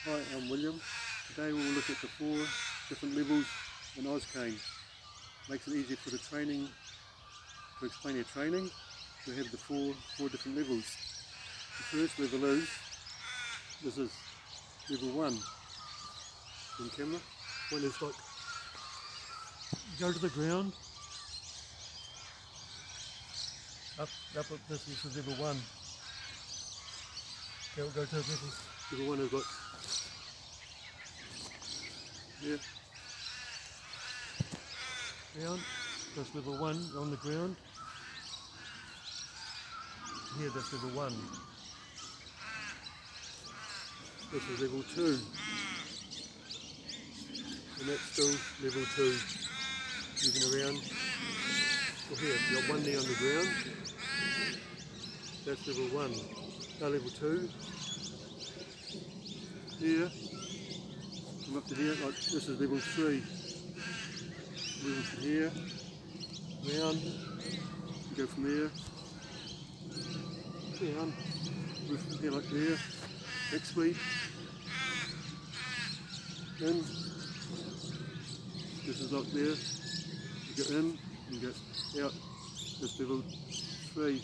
Hi, I'm William. Today we'll look at the 4 different levels in OzCane. Makes it easier for the training, to explain your training. We have the four different levels. The first level is, this is level 1. On camera. One is like, go to the ground, up, this is level 1. Okay, we'll go to level 1 is like, yeah, down, that's level 1 on the ground. Here, that's level 1. This is level 2. And that's still level 2. Moving around. Well, here, you've got one knee on the ground. That's level 1. Now level 2. Here. Come up to here, like this is level 3. Moving from here, round, go from there, down, move from here like there, back sweep, in, this is like there, you go in, and go out, that's level 3.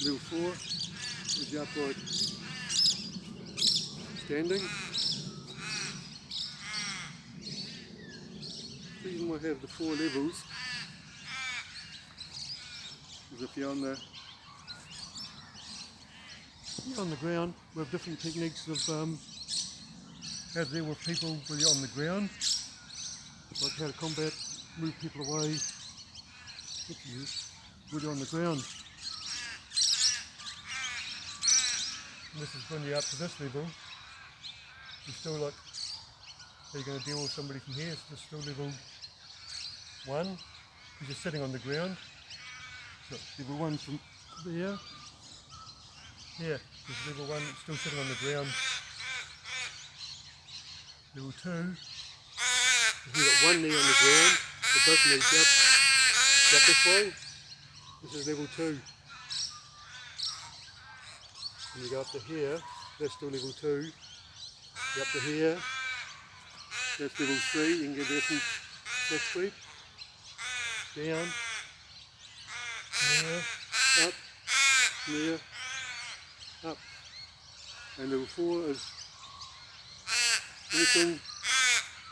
Level 4 is the upright standing. The reason why I have the 4 levels is if you're on the ground, we have different techniques of how to deal with people when you're on the ground, like how to combat, move people away when you're on the ground. And this is when you're up to this level, you're still like, so you're going to deal with somebody from here, so it's still level 1, because you're sitting on the ground. So level 1 from there. Here, this is level 1, it's still sitting on the ground. Level 2, you've got one knee on the ground, so both knees up this way. This is level 2. And you go up to here, that's still level 2. Go up to here, that's level 3, you can get there from back sweep, down, there, up. And level 4 is anything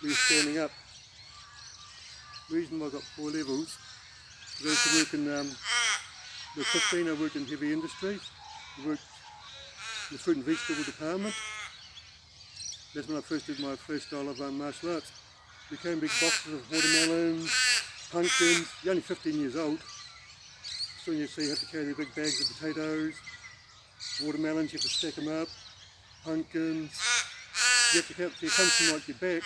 where you're standing up. The reason why I've got 4 levels is I used to work in, the 15 I worked in heavy industry. I worked in the fruit and vegetable department. That's when I first did my first style of martial arts. We came big boxes of watermelons, pumpkins. You're only 15 years old. So you have to carry big bags of potatoes, watermelons, you have to stack them up, pumpkins. You have to come from like your back,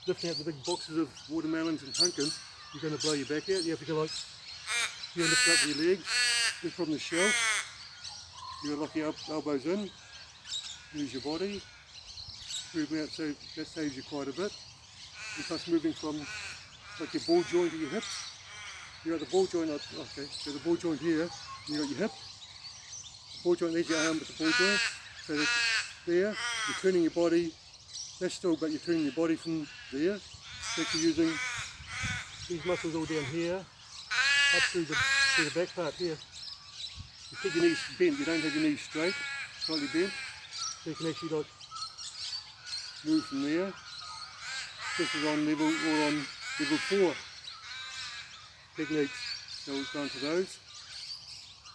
lifting out the big boxes of watermelons and pumpkins. You're going to blow your back out. You have to go like, you lift up your legs, lift from the shelf. You lock your elbows in, use your body. Moving out, so that saves you quite a bit. And plus moving from like your ball joint to your hips. You got the ball joint, okay, so the ball joint here, you got your hip. Ball joint, there's your arm with the ball joint. So that's there, you're turning your body, that's still, but you're turning your body from there. So you're using these muscles all down here, up through the back part here. You keep your knees bent, you don't have your knees straight, slightly bent. So you can actually like move from there. This is on level 4 techniques, so we'll go into those.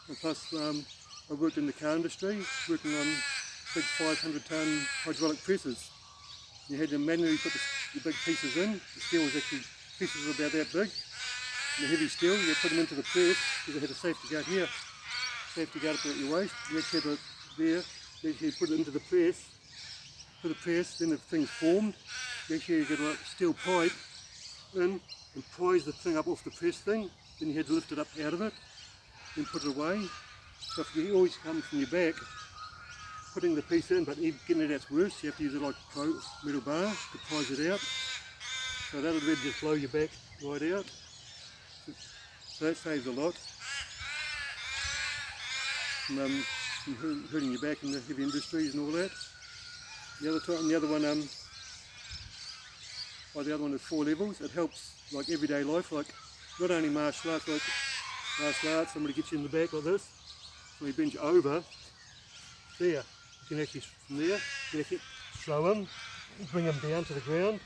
And plus I worked in the car industry, working on big 500-ton hydraulic presses. You had to manually put the big pieces in. The steel was actually, pieces were about that big. And the heavy steel, you put them into the press, because they had a safety guard here. Safety guard up at your waist. You actually had it there, you actually put it into the press. For the press, then the thing's formed. You actually get a steel pipe in and prise the thing up off the press thing. Then you had to lift it up out of it, then put it away. So if you always come from your back, putting the piece in, but getting it out's worse. You have to use it like a metal bar to prise it out. So that'll really just blow your back right out. So that saves a lot. From hurting your back in the heavy industries and all that. the other one the other one is 4 levels. It helps like everyday life, like not only martial arts, like martial arts, somebody gets you in the back like this, so you bend you over, there, you can actually, from there, you can actually throw them, bring them down to the ground,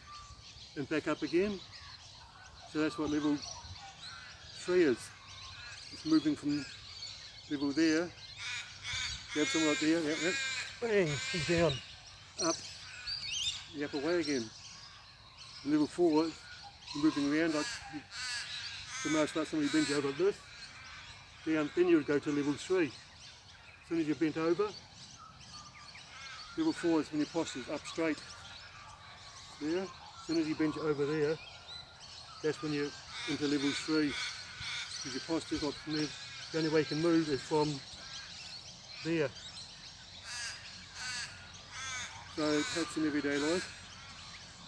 and back up again. So that's what level 3 is. It's moving from level there, grab someone like there, yeah, bang, he's down, up, the upper way again. And level 4, you're moving around like the martial arts, somebody bends you over like this, down, then you would go to level 3. As soon as you're bent over, level 4 is when your posture's up straight. There, as soon as you bend you over there, that's when you're into level 3. Because your posture's like from there, the only way you can move is from there. So it helps in everyday life.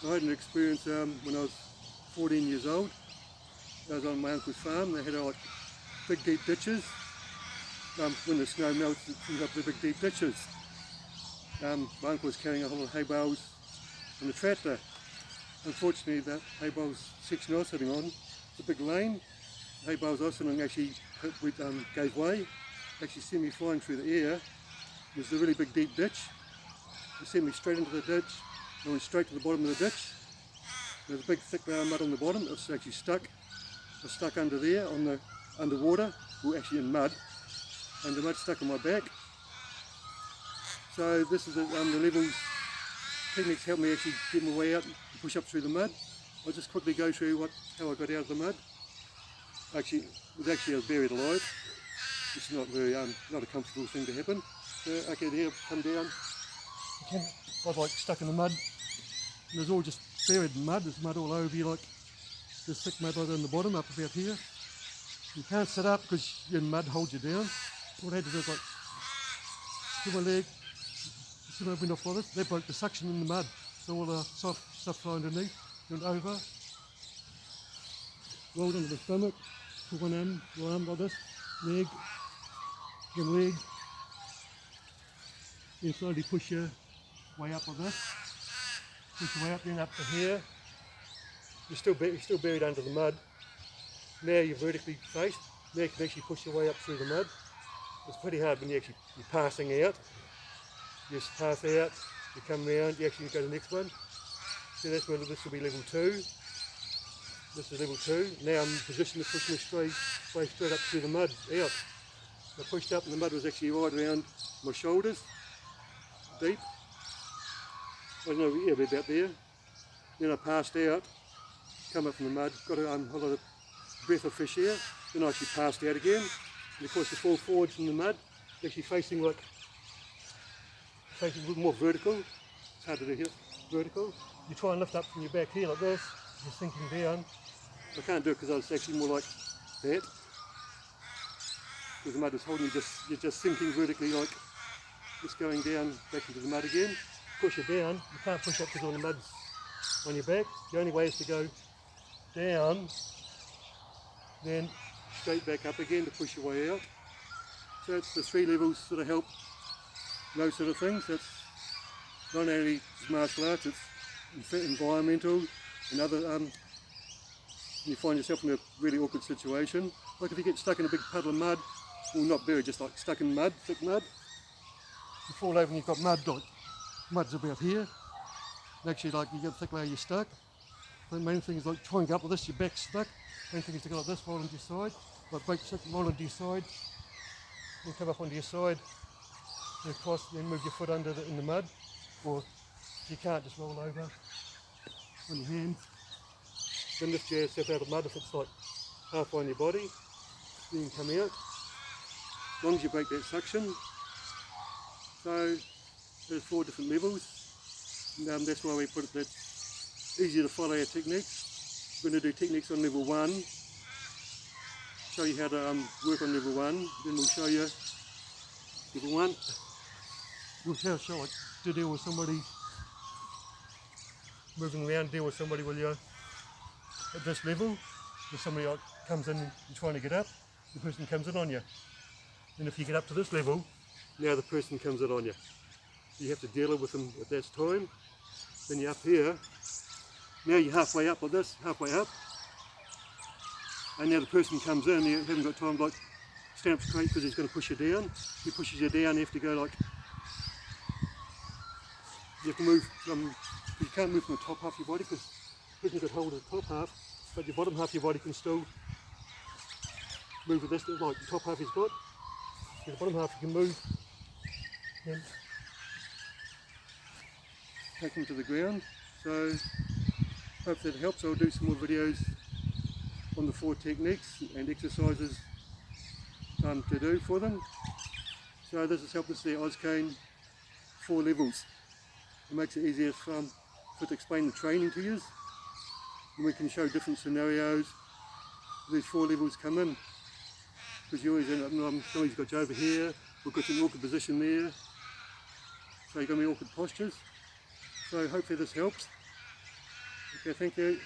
I had an experience when I was 14 years old. I was on my uncle's farm. They had like big deep ditches. When the snow melts, it fills up the big deep ditches. My uncle was carrying a whole lot of hay bales on the tractor. Unfortunately, that hay bales section I was sitting on, the big lane, the hay bales I was sitting on actually gave way. Actually sent me flying through the air. It was a really big deep ditch. It sent me straight into the ditch. I went straight to the bottom of the ditch. There was a big thick layer of mud on the bottom. It was actually stuck. I was stuck under there, underwater. We were actually in mud, and the mud stuck on my back. So this is the levels techniques help me actually get my way out and push up through the mud. I'll just quickly go through how I got out of the mud. Actually, I was buried alive. It's not very not a comfortable thing to happen. So, okay, there, come down. I was like stuck in the mud. And there's all just buried in mud. There's mud all over you, like there's thick mud right on the bottom, up about here. You can't sit up because your mud holds you down. So what I had to do is like, put my leg, as soon as I went off like this, that broke the suction in the mud. So all the soft stuff fell underneath, went over, rolled into the stomach, put one arm like this, leg, then leg, then slowly push your way up like this, push your way up, then up to here. You're still buried under the mud. Now you're vertically faced. Now you can actually push your way up through the mud. It's pretty hard when you're passing out. You just pass out, you come round, you actually go to the next one. So that's where this will be level 2. This is level 2. Now I'm in position to push my way straight up through the mud, out. I pushed up and the mud was actually right around my shoulders, deep. I don't know, yeah, about there. Then I passed out, come up from the mud, got a whole lot of breath of fresh air. Then I actually passed out again. And of course you fall forward from the mud, actually facing a little more vertical. It's hard to do here, vertical. You try and lift up from your back here like this, you're sinking down. I can't do it because I was actually more like that. Because the mud is holding you, you're just sinking vertically, like just going down back into the mud again. Push it down, you can't push up because all the mud's on your back. The only way is to go down, then straight back up again to push your way out. So it's the 3 levels sort of help those sort of things. That's not only martial arts, it's environmental and other, you find yourself in a really awkward situation. Like if you get stuck in a big puddle of mud, well not buried, just like stuck in mud, thick mud. You fall over and you've got mud, like mud's about here. And actually like you get a thick layer, you're stuck. The main thing is like try and go up with this, your back's stuck. Main thing is to go like this, roll onto your side. Like break the roll onto your side. Then come up onto your side. Then cross, then move your foot under in the mud. Or if you can't, just roll over on your hand. Then lift yourself out of the mud if it's like halfway on your body. Then you can come out. As long as you break that suction. So there's 4 different levels. And that's why we put it that easier to follow our techniques. We're going to do techniques on level 1. Show you how to work on level 1. Then we'll show you level 1. We'll show it to deal with somebody moving around, deal with somebody while you're at this level. If somebody comes in and you're trying to get up, the person comes in on you. And if you get up to this level, now the person comes in on you. you have to deal with them at that time. Then you're up here, now you're halfway up like this, halfway up, and now the person comes in, you haven't got time to like stand up straight because he's going to push you down. He pushes you down, you have to go like, you have to move from, you can't move from the top half of your body because the person's got hold of the top half, but your bottom half of your body can still move with this, like the top half he's got. The bottom half you can move and take him to the ground. So hope that helps. I'll do some more videos on the 4 techniques and exercises to do for them. So this has helped us the OzCane 4 levels. It makes it easier for to explain the training to you. And we can show different scenarios where these 4 levels come in. Because you always end up, somebody's got you over here, we've got you in an awkward position there, so you're going to be awkward postures. So hopefully this helps. Okay, thank you.